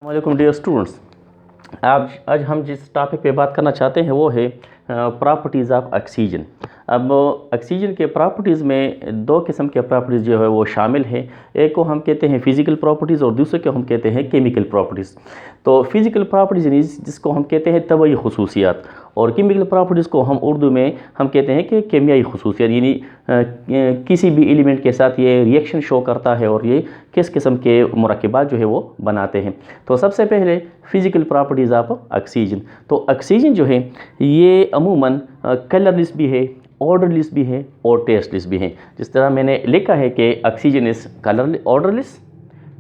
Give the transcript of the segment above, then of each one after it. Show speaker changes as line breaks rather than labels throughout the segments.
वालेकुम dear students. आज हम जिस टॉपिक पे बात करना चाहते हैं वो है प्रॉपर्टीज़ ऑफ ऑक्सीजन। अब ऑक्सीजन के प्रॉपर्टीज़ में दो किस्म के प्रॉपर्टीज़ जो है वो शामिल हैं। एक को हम कहते हैं फ़िज़िकल प्रॉपर्टीज़ और दूसरे को हम कहते हैं केमिकल प्रॉपर्टीज़। तो फ़िज़िकल प्रॉपर्टीज़ यानी जिसको हम कहते हैं तबई खुसूसियात, और केमिकल प्रॉपर्टीज़ को हम उर्दू में हम कहते हैं कि केमियाई खुसूसियात, यानी किसी भी एलिमेंट के साथ ये रिएक्शन शो करता है और ये किस किस्म के मुरक्कबात जो है वो बनाते हैं। तो सबसे पहले फ़िज़िकल प्रॉपर्टीज़ ऑफ ऑक्सीजन। तो ऑक्सीजन जो है ये अमूमन कलरलेस भी है, ऑर्डरलेस भी है और टेस्टलेस भी है। जिस तरह मैंने लिखा है कि oxygen is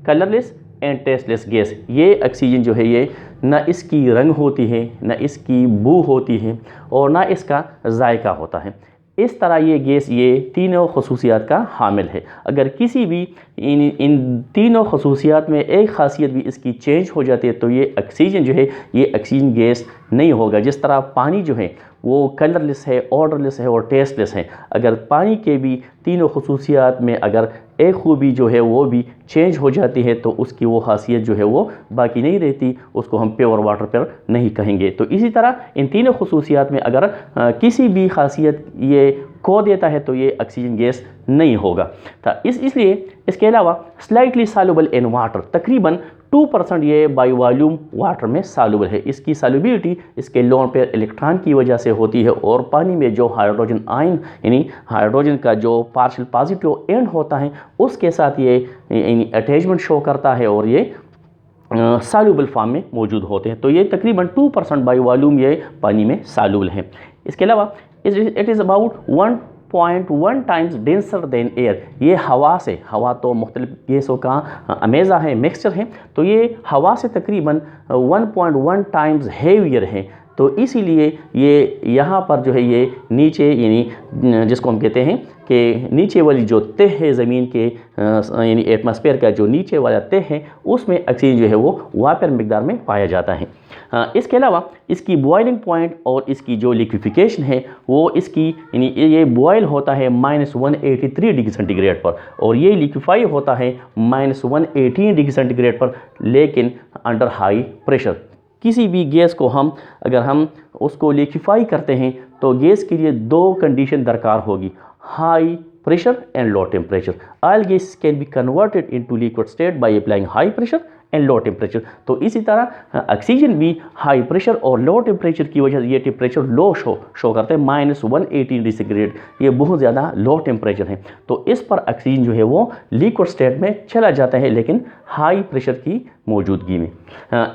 colourless and tasteless gas. ये ऑक्सीजन जो है ये ना इसकी रंग होती है, ना इसकी बू होती है और ना इसका जायका होता है। इस तरह ये गैस ये तीनों खसूसियात का हामिल है। अगर किसी भी इन तीनों खसूसियात में एक खासियत भी इसकी चेंज हो जाती है तो ये ऑक्सीजन जो है ये ऑक्सीजन गैस नहीं होगा। जिस तरह पानी जो है वो कलरलेस है, ऑर्डरलेस है और टेस्टलेस है। अगर पानी के भी तीनों खसूसियात में अगर एक खूबी जो है वो भी चेंज हो जाती है तो उसकी वो खासियत जो है वो बाकी नहीं रहती, उसको हम प्योर वाटर पर नहीं कहेंगे। तो इसी तरह इन तीनों खसूसियात में अगर किसी भी खासियत ये खो देता है तो ये ऑक्सीजन गैस नहीं होगा। तो इसलिए इसके अलावा स्लाइटली सॉल्युबल इन वाटर, तकरीबन 2% ये बाई वॉल्यूम वाटर में सॉल्युबल है। इसकी सॉल्युबिलिटी इसके लोन पेयर इलेक्ट्रॉन की वजह से होती है और पानी में जो हाइड्रोजन आयन यानी हाइड्रोजन का जो पार्शियल पॉजिटिव एंड होता है उसके साथ ये अटैचमेंट शो करता है और ये सॉल्युबल फॉर्म में मौजूद होते हैं। तो ये तकरीबन 2% बाई वॉल्यूम ये पानी में सॉल्युबल है। इसके अलावा it is about 1.1 times denser then air. ये हवा तो मुख्तलिफ गैसों का अमेज़ा है, मिक्सचर है, तो ये हवा से तकरीबन 1.1 टाइम्स हेवियर है। तो इसीलिए ये यहाँ पर जो है ये नीचे यानी जिसको हम कहते हैं कि नीचे वाली जो तह है ज़मीन के यानी एटमॉस्फेयर का जो नीचे वाला तह है उसमें ऑक्सीजन जो है वो वापर मकदार में पाया जाता है। इसके अलावा इसकी बॉइलिंग पॉइंट और इसकी जो लिक्विफिकेशन है वो इसकी यानी ये बॉयल होता है -183 डिग्री सेंटीग्रेड पर और ये लिक्विफाई होता है -118 डिग्री सेंटीग्रेड पर, लेकिन अंडर हाई प्रेशर। किसी भी गैस को अगर हम उसको लिक्विफाई करते हैं तो गैस के लिए दो कंडीशन दरकार होगी, high pressure and low temperature. All gas can be converted into liquid state by applying high pressure and low temperature. तो इसी तरह ऑक्सीजन भी हाई प्रेशर और लो टेम्परेचर की वजह से ये टेम्परेचर लो शो करते हैं -118 डिग्री सेंटीग्रेड। ये बहुत ज़्यादा लो टेम्परेचर है। तो इस पर ऑक्सीजन जो है वो लिक्विड स्टेट में चला जाता है लेकिन हाई प्रेशर की मौजूदगी में।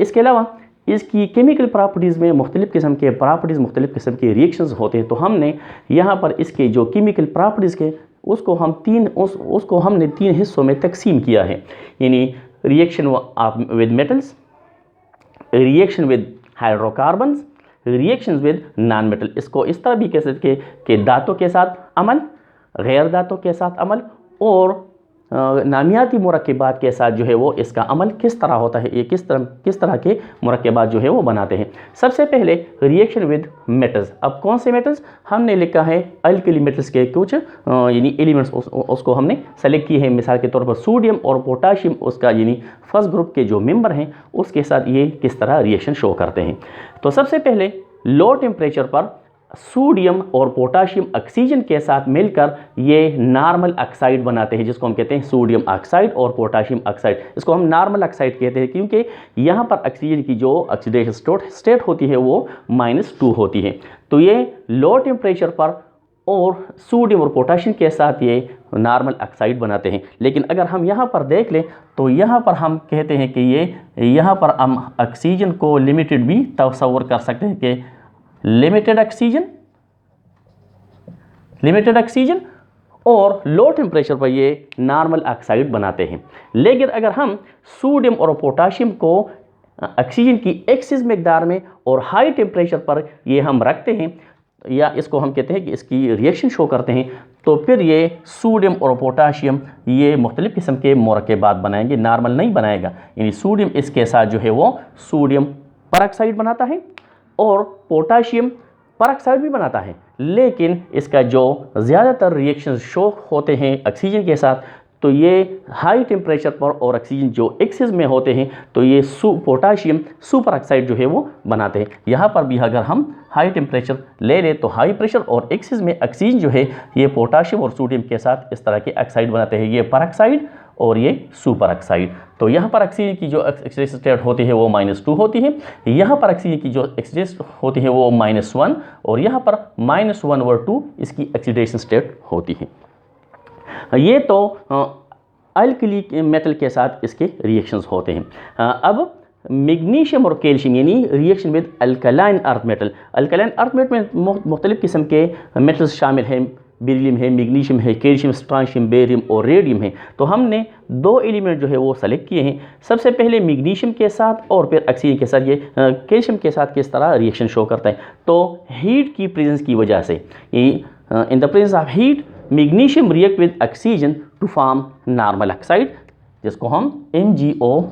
इसके अलावा इसकी केमिकल प्रॉपर्टीज़ में मुख्तलिफ़ किस्म के प्रॉपर्टीज़, मुख्तलिफ़ किस्म के रिएक्शंस होते हैं। तो हमने यहाँ पर इसके जो केमिकल प्रॉपर्टीज़ के उसको हमने तीन हिस्सों में तकसीम किया है, यानी reaction with metals, reaction with hydrocarbons, reaction with non metal. इसको इस तरह भी कह सकते कि दांतों के साथ अमल, गैर दांतों के साथ अमल और नामियाती मुरक्कबात के साथ जो है वो इसका अमल किस तरह होता है, ये किस तरह के मुरक्कबात जो है वो बनाते हैं। सबसे पहले रिएक्शन विद मेटल्स। अब कौन से मेटल्स हमने लिखा है, अल्कली मेटल्स के कुछ यानी एलिमेंट्स उसको हमने सेलेक्ट किए हैं। मिसाल के तौर पर सोडियम और पोटाशियम उसका यानी फर्स्ट ग्रुप के जो मेंबर हैं उसके साथ ये किस तरह रिएक्शन शो करते हैं। तो सबसे पहले लो टेम्परेचर पर सोडियम और पोटाशियम ऑक्सीजन के साथ मिलकर ये नॉर्मल ऑक्साइड बनाते हैं, जिसको हम कहते हैं सोडियम ऑक्साइड और पोटाशियम ऑक्साइड। इसको हम नॉर्मल ऑक्साइड कहते हैं क्योंकि यहाँ पर ऑक्सीजन की जो ऑक्सीडेशन स्टेट होती है वो -2 होती है। तो ये लो टेम्परेचर पर और सोडियम और पोटाशियम के साथ ये नॉर्मल ऑक्साइड बनाते हैं। लेकिन अगर हम यहाँ पर देख लें तो यहाँ पर हम कहते हैं कि यहाँ पर हम ऑक्सीजन को लिमिटेड भी तस्वर कर सकते हैं कि लिमिटेड ऑक्सीजन और लो टेम्परेचर पर ये नॉर्मल ऑक्साइड बनाते हैं। लेकिन अगर हम सोडियम और पोटाशियम को ऑक्सीजन की एक्सिस मकदार में और हाई टेम्परेचर पर ये हम रखते हैं या इसको हम कहते हैं कि इसकी रिएक्शन शो करते हैं, तो फिर ये सोडियम और पोटाशियम ये मुख्तलिफ़ किस्म के मुरक्कबात बनाएंगे, नॉर्मल नहीं बनाएगा। यानी सोडियम इसके साथ जो है वो सोडियम परऑक्साइड बनाता है और पोटाशियम परऑक्साइड भी बनाता है, लेकिन इसका जो ज़्यादातर रिएक्शन शो होते हैं ऑक्सीजन के साथ तो ये हाई टेम्परेचर पर और ऑक्सीजन जो एक्सेस में होते हैं तो ये पोटाशियम सुपर ऑक्साइड जो है वो बनाते हैं। यहाँ पर भी अगर हम हाई टेम्परेचर ले लें तो हाई प्रेशर और एक्सेस में ऑक्सीजन जो है ये पोटाशियम और सोडियम के साथ इस तरह के ऑक्साइड बनाते हैं, ये परऑक्साइड और ये सुपर ऑक्साइड। तो यहाँ पर ऑक्सीजन की जो ऑक्सीडेशन स्टेट होती है वो -2 होती है, यहाँ पर ऑक्सीजन की जो ऑक्सीडेशन होती है वो -1 और यहाँ पर -1 और 2 इसकी ऑक्सीडेशन स्टेट होती है। ये तो अल्कली मेटल के साथ इसके रिएक्शंस होते हैं। अब मैग्नीशियम और कैल्शियम यानी reaction with alkaline earth metal. Alkaline earth metal में मुख्तलिफ किस्म के मेटल्स शामिल हैं, बेरिलियम है, मैग्नीशियम है, कैल्शियम, स्ट्रांशियम, बेरियम और रेडियम है। तो हमने 2 एलिमेंट जो है वो सेलेक्ट किए हैं, सबसे पहले मैग्नीशियम के साथ और फिर ऑक्सीजन के साथ। ये कैल्शियम के साथ किस तरह रिएक्शन शो करता है, तो हीट की प्रेजेंस की वजह से, in the presence of heat magnesium react with oxygen to form normal oxide, जिसको हम MgO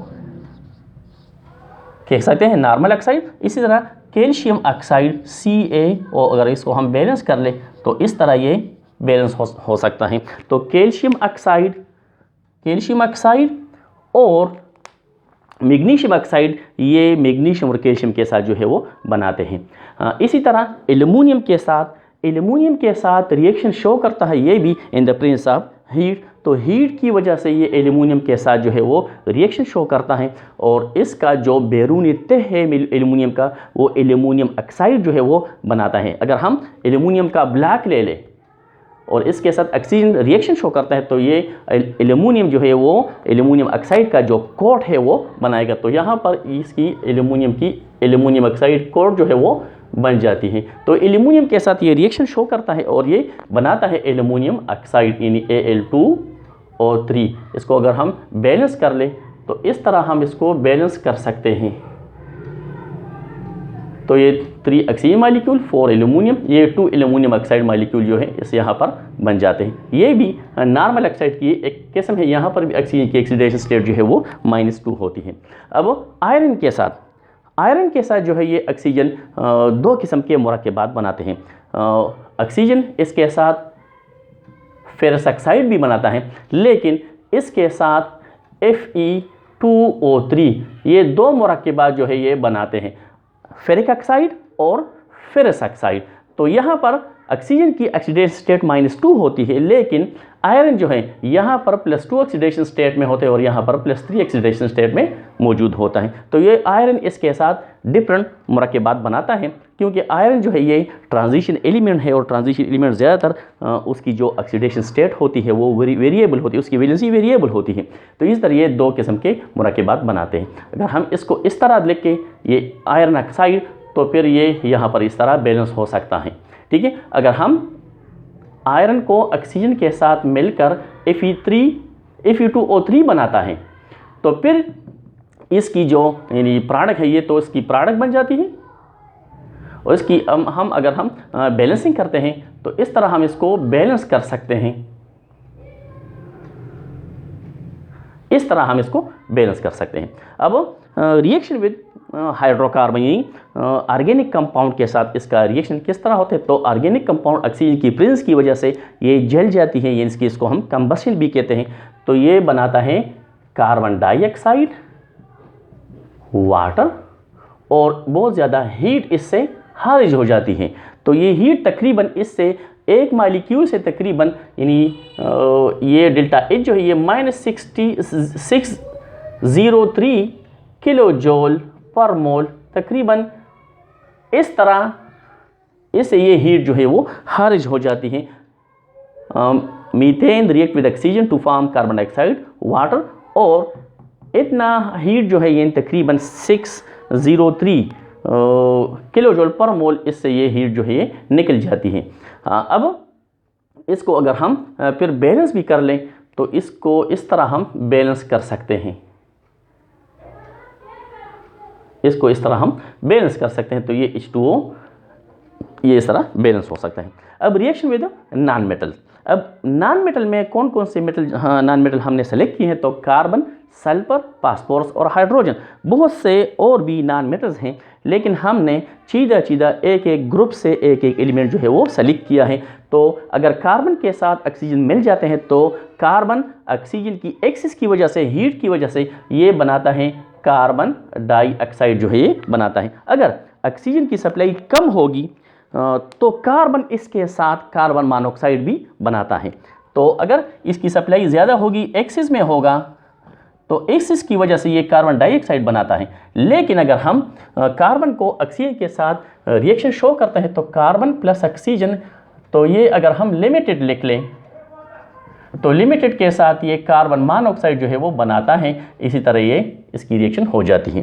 कह सकते हैं, नॉर्मल ऑक्साइड। इसी तरह कैल्शियम ऑक्साइड Ca, और अगर इसको हम बैलेंस कर ले तो इस तरह ये बैलेंस हो सकता है। तो कैल्शियम ऑक्साइड और मैग्नीशियम ऑक्साइड ये मैग्नीशियम और कैल्शियम के साथ जो है वो बनाते हैं। इसी तरह एल्युमिनियम के साथ रिएक्शन शो करता है, ये भी इन द प्रेजेंस ऑफ हीट। तो हीट की वजह से ये एल्युमिनियम के साथ जो है वो रिएक्शन शो करता है और इसका जो बैरूनी तह है एल्युमिनियम का वो एल्युमिनियम ऑक्साइड जो है वो बनाता है। अगर हम एल्युमिनियम का ब्लैक ले लें और इसके साथ ऑक्सीजन रिएक्शन शो करता है तो ये एल्युमिनियम जो है वो एल्युमिनियम ऑक्साइड का जो कोट है वो बनाएगा। तो यहाँ पर इसकी एल्युमिनियम ऑक्साइड कोट जो है वो बन जाती है। तो एल्युमिनियम के साथ ये रिएक्शन शो करता है और ये बनाता है एल्युमिनियम ऑक्साइड यानी Al2O3। इसको अगर हम बैलेंस कर ले तो इस तरह हम इसको बैलेंस कर सकते हैं। तो ये 3 ऑक्सीजन मालिक्यूल, 4 एल्युमिनियम, ये 2 एल्युमिनियम ऑक्साइड मालिक्यूल जो है इस यहाँ पर बन जाते हैं। ये भी नॉर्मल ऑक्साइड की एक किस्म है। यहाँ पर भी ऑक्सीजन की ऑक्सीडेशन स्टेट जो है वो -2 होती है। अब आयरन के साथ जो है ये ऑक्सीजन 2 किस्म के मुरक्कबात बनाते हैं। ऑक्सीजन इसके साथ फेरस ऑक्साइड भी बनाता है, लेकिन इसके साथ Fe2O3 ये 2 मुरक्कबात जो है ये बनाते हैं, फेरिक ऑक्साइड और फेरस ऑक्साइड। तो यहाँ पर ऑक्सीजन की ऑक्सीडेशन स्टेट -2 होती है, लेकिन आयरन जो है यहाँ पर +2 ऑक्सीडेशन स्टेट में होते हैं और यहाँ पर +3 ऑक्सीडेशन स्टेट में मौजूद होता है। तो ये आयरन इसके साथ डिफरेंट मुरक्कबात बनाता है, क्योंकि आयरन जो है ये ट्रांजिशन एलिमेंट है और ट्रांजिशन एलिमेंट ज़्यादातर उसकी जो ऑक्सीडेशन स्टेट होती है वो वेरिएबल होती है, उसकी वैलेंसी वेरिएबल होती है। तो इस तरह ये 2 किस्म के मुरक्कबात बनाते हैं। अगर हम इसको इस तरह लिख के ये आयरन ऑक्साइड, तो फिर ये यहाँ पर इस तरह बैलेंस हो सकता है। ठीक है, अगर हम आयरन को ऑक्सीजन के साथ मिलकर Fe2O3 बनाता है तो फिर इसकी जो यानी प्रोडक्ट है ये तो इसकी प्रोडक्ट बन जाती है और इसकी हम अगर हम बैलेंसिंग करते हैं तो इस तरह हम इसको बैलेंस कर सकते हैं, इस तरह हम इसको बैलेंस कर सकते हैं। अब रिएक्शन विद हाइड्रोकार्बन यानी ऑर्गेनिक कंपाउंड के साथ इसका रिएक्शन किस तरह होता है, तो ऑर्गेनिक कंपाउंड ऑक्सीजन की प्रेजेंस की वजह से ये जल जाती है, यानी इसको हम कंबशन भी कहते हैं। तो ये बनाता है कार्बन डाइऑक्साइड, वाटर और बहुत ज़्यादा हीट इससे खारिज हो जाती है। तो ये हीट तकरीबन इससे एक मालिक्यूल से तकरीबन यानी ये डेल्टा H जो है ये -6603 किलो जूल पर मोल तकरीबन इस तरह इससे ये हीट जो है वो खारिज हो जाती है। Methane react with oxygen to form carbon dioxide, water, और इतना हीट जो है ये तकरीबन 603 किलो जूल पर मोल इससे ये हीट जो है ये निकल जाती है। अब इसको अगर हम फिर बैलेंस भी कर लें तो इसको इस तरह हम बैलेंस कर सकते हैं, इसको इस तरह हम बैलेंस कर सकते हैं। तो ये H2O ये इस तरह बैलेंस हो सकता है। अब रिएक्शन विद नॉन मेटल। अब नॉन मेटल में कौन कौन से मेटल नॉन मेटल हमने सेलेक्ट किए हैं, तो कार्बन सल्फर, फास्फोरस और हाइड्रोजन। बहुत से और भी नॉन मेटल्स हैं, लेकिन हमने सीधा एक एक ग्रुप से एक एक एलिमेंट जो है वो सेलेक्ट किया है। तो अगर कार्बन के साथ ऑक्सीजन मिल जाते हैं तो कार्बन ऑक्सीजन की एक्सिस की वजह से, हीट की वजह से ये बनाता है कार्बन डाइऑक्साइड जो है ये बनाता है। अगर ऑक्सीजन की सप्लाई कम होगी तो कार्बन इसके साथ कार्बन मोनोऑक्साइड भी बनाता है। तो अगर इसकी सप्लाई ज़्यादा होगी, एक्सिस में होगा, तो एक्सिस की वजह से ये कार्बन डाइऑक्साइड बनाता है। लेकिन अगर हम कार्बन को ऑक्सीजन के साथ रिएक्शन शो करते हैं तो कार्बन प्लस ऑक्सीजन, तो ये अगर हम लिमिटेड लिख लें तो लिमिटेड के साथ ये कार्बन मोनोऑक्साइड जो है वो बनाता है। इसी तरह ये इसकी रिएक्शन हो जाती है,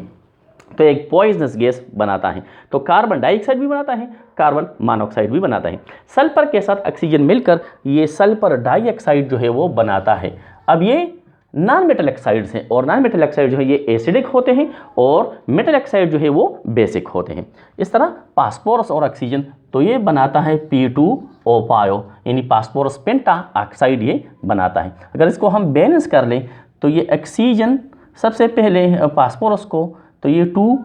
तो एक पॉइजनस गैस बनाता है। तो कार्बन डाइऑक्साइड भी बनाता है, कार्बन मोनोऑक्साइड भी बनाता है। सल्फर के साथ ऑक्सीजन मिलकर ये सल्फर डाइऑक्साइड जो है वो बनाता है। अब ये नॉन मेटल ऑक्साइड्स हैं, और नॉन मेटल ऑक्साइड जो है ये एसिडिक होते हैं और मेटल ऑक्साइड जो है वो बेसिक होते हैं। इस तरह फास्फोरस और ऑक्सीजन, तो ये बनाता है P2O5, यानी फास्फोरस पेंटा ऑक्साइड ये बनाता है। अगर इसको हम बैलेंस कर लें तो ये ऑक्सीजन सबसे पहले फास्फोरस को, तो ये 2,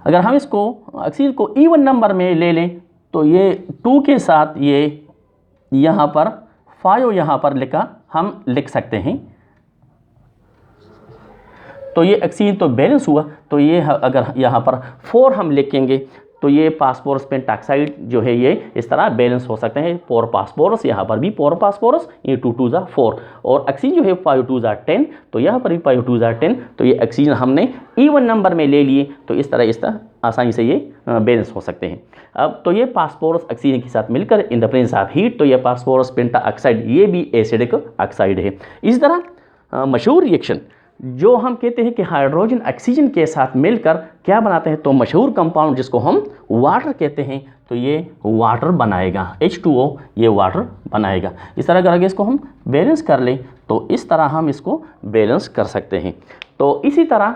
अगर हम इसको ऑक्सीजन को इवन नंबर में ले लें तो ये 2 के साथ ये यहाँ पर 5 यहाँ पर लिखा हम लिख सकते हैं। तो ये ऑक्सीजन तो बैलेंस हुआ, तो ये अगर यहाँ पर 4 हम लिखेंगे तो ये फास्फोरस पेंटाऑक्साइड जो है ये इस तरह बैलेंस हो सकते हैं। 4 फास्फोरस, यहाँ पर भी 4 फास्फोरस, ये 2 2 4, और ऑक्सीजन जो है 5 2 10, तो यहाँ पर भी 5 2 10। तो ये ऑक्सीजन हमने इवन नंबर में ले लिए, तो इस तरह आसानी से ये बैलेंस हो सकते हैं। अब तो ये फास्फोरस ऑक्सीजन के साथ मिलकर इन द प्रेजेंस ऑफ हीट, तो ये फास्फोरस पेंटाऑक्साइड ये भी एसिडिक ऑक्साइड है। इस तरह मशहूर रिएक्शन जो हम कहते हैं कि हाइड्रोजन ऑक्सीजन के साथ मिलकर क्या बनाते हैं, तो मशहूर कंपाउंड जिसको हम वाटर कहते हैं, तो ये वाटर बनाएगा, H2O ये वाटर बनाएगा। इस तरह अगर इसको हम बैलेंस कर लें तो इस तरह हम इसको बैलेंस कर सकते हैं। तो इसी तरह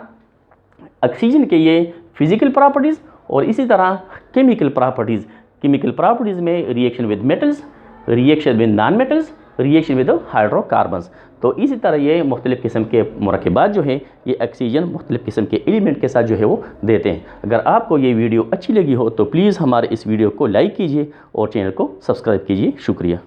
ऑक्सीजन के ये फिजिकल प्रॉपर्टीज़ और इसी तरह केमिकल प्रॉपर्टीज़ में reaction with metals, reaction with non metals, reaction with hydrocarbons. तो इसी तरह ये मुख्तलिफ़ किस्म के मुरक्कबात जो है ये ऑक्सीजन मुख्तलिफ़ किस्म के एलिमेंट के साथ जो है वो देते हैं। अगर आपको ये वीडियो अच्छी लगी हो तो प्लीज़ हमारे इस वीडियो को लाइक कीजिए और चैनल को सब्सक्राइब कीजिए। शुक्रिया।